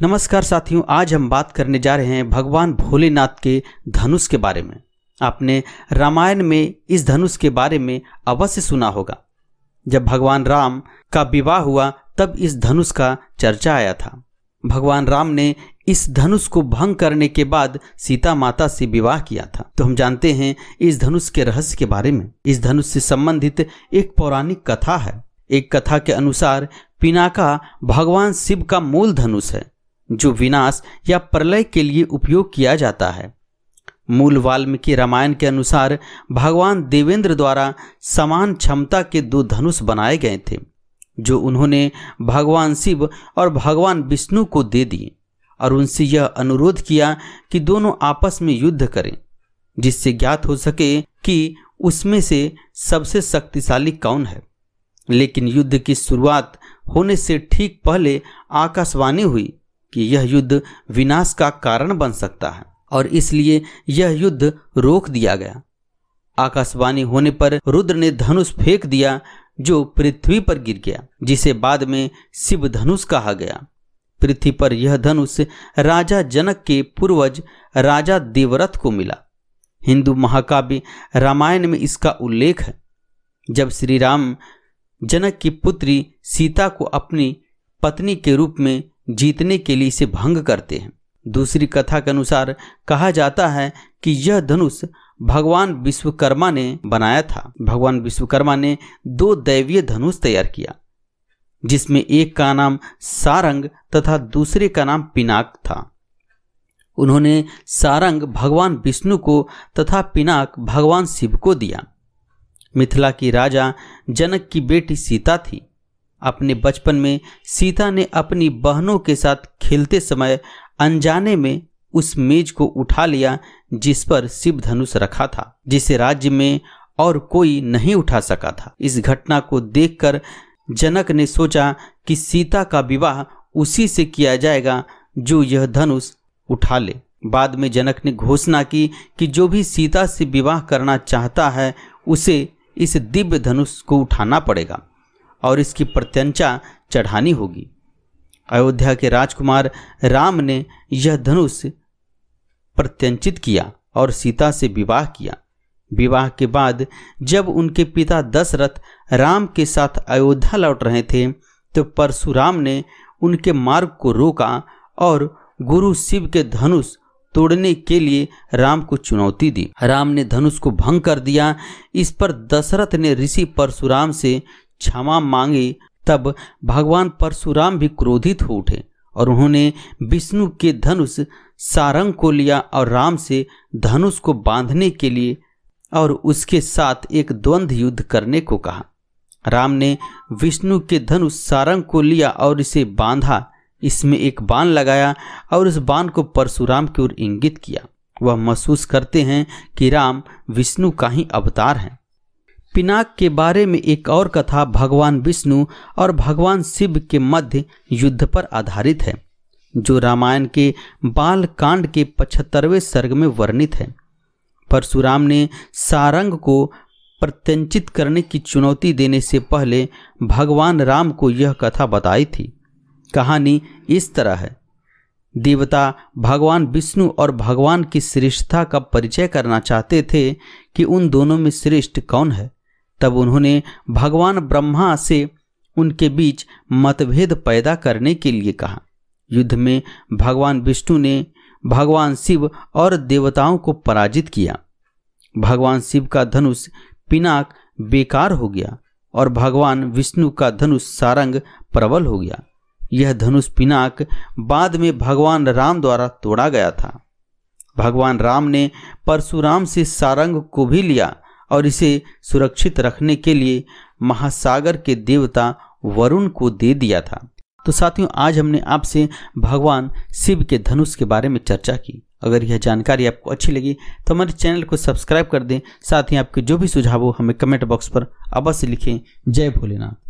नमस्कार साथियों, आज हम बात करने जा रहे हैं भगवान भोलेनाथ के धनुष के बारे में। आपने रामायण में इस धनुष के बारे में अवश्य सुना होगा। जब भगवान राम का विवाह हुआ तब इस धनुष का चर्चा आया था। भगवान राम ने इस धनुष को भंग करने के बाद सीता माता से विवाह किया था। तो हम जानते हैं इस धनुष के रहस्य के बारे में। इस धनुष से संबंधित एक पौराणिक कथा है। एक कथा के अनुसार पिनाका भगवान शिव का मूल धनुष है जो विनाश या प्रलय के लिए उपयोग किया जाता है। मूल वाल्मीकि रामायण के अनुसार भगवान देवेंद्र द्वारा समान क्षमता के दो धनुष बनाए गए थे जो उन्होंने भगवान शिव और भगवान विष्णु को दे दिए और उनसे यह अनुरोध किया कि दोनों आपस में युद्ध करें, जिससे ज्ञात हो सके कि उसमें से सबसे शक्तिशाली कौन है। लेकिन युद्ध की शुरुआत होने से ठीक पहले आकाशवाणी हुई कि यह युद्ध विनाश का कारण बन सकता है और इसलिए यह युद्ध रोक दिया गया। आकाशवाणी होने पर रुद्र ने धनुष फेंक दिया जो पृथ्वी पर गिर गया, जिसे बाद में शिव धनुष कहा गया। पृथ्वी पर यह धनुष राजा जनक के पूर्वज राजा देवव्रत को मिला। हिंदू महाकाव्य रामायण में इसका उल्लेख है। जब श्री राम जनक की पुत्री सीता को अपनी पत्नी के रूप में जीतने के लिए इसे भंग करते हैं। दूसरी कथा के अनुसार कहा जाता है कि यह धनुष भगवान विश्वकर्मा ने बनाया था। भगवान विश्वकर्मा ने दो दैवीय धनुष तैयार किया, जिसमें एक का नाम सारंग तथा दूसरे का नाम पिनाक था। उन्होंने सारंग भगवान विष्णु को तथा पिनाक भगवान शिव को दिया। मिथिला की राजा जनक की बेटी सीता थी। अपने बचपन में सीता ने अपनी बहनों के साथ खेलते समय अनजाने में उस मेज को उठा लिया जिस पर शिव धनुष रखा था, जिसे राज्य में और कोई नहीं उठा सका था। इस घटना को देखकर जनक ने सोचा कि सीता का विवाह उसी से किया जाएगा जो यह धनुष उठा ले। बाद में जनक ने घोषणा की कि जो भी सीता से विवाह करना चाहता है उसे इस दिव्य धनुष को उठाना पड़ेगा और इसकी प्रत्यंचा चढ़ानी होगी। अयोध्या के राजकुमार राम ने यह धनुष प्रत्यंचित किया और सीता से विवाह किया। विवाह के बाद जब उनके पिता दशरथ राम के साथ अयोध्या लौट रहे थे तो परशुराम ने उनके मार्ग को रोका और गुरु शिव के धनुष तोड़ने के लिए राम को चुनौती दी। राम ने धनुष को भंग कर दिया। इस पर दशरथ ने ऋषि परशुराम से क्षमा मांगी। तब भगवान परशुराम भी क्रोधित हो उठे और उन्होंने विष्णु के धनुष सारंग को लिया और राम से धनुष को बांधने के लिए और उसके साथ एक द्वंद्व युद्ध करने को कहा। राम ने विष्णु के धनुष सारंग को लिया और इसे बांधा। इसमें एक बाण लगाया और उस बाण को परशुराम की ओर इंगित किया। वह महसूस करते हैं कि राम विष्णु का ही अवतार हैं। पिनाक के बारे में एक और कथा भगवान विष्णु और भगवान शिव के मध्य युद्ध पर आधारित है, जो रामायण के बाल कांड के 75वें सर्ग में वर्णित है। परशुराम ने सारंग को प्रत्यंचित करने की चुनौती देने से पहले भगवान राम को यह कथा बताई थी। कहानी इस तरह है। देवता भगवान विष्णु और भगवान की श्रेष्ठता का परिचय करना चाहते थे कि उन दोनों में श्रेष्ठ कौन है। तब उन्होंने भगवान ब्रह्मा से उनके बीच मतभेद पैदा करने के लिए कहा। युद्ध में भगवान विष्णु ने भगवान शिव और देवताओं को पराजित किया। भगवान शिव का धनुष पिनाक बेकार हो गया और भगवान विष्णु का धनुष सारंग प्रबल हो गया। यह धनुष पिनाक बाद में भगवान राम द्वारा तोड़ा गया था। भगवान राम ने परशुराम से सारंग को भी लिया और इसे सुरक्षित रखने के लिए महासागर के देवता वरुण को दे दिया था। तो साथियों, आज हमने आपसे भगवान शिव के धनुष के बारे में चर्चा की। अगर यह जानकारी आपको अच्छी लगी तो हमारे चैनल को सब्सक्राइब कर दें। साथ ही आपके जो भी सुझाव हो हमें कमेंट बॉक्स पर अवश्य लिखें। जय भोलेनाथ।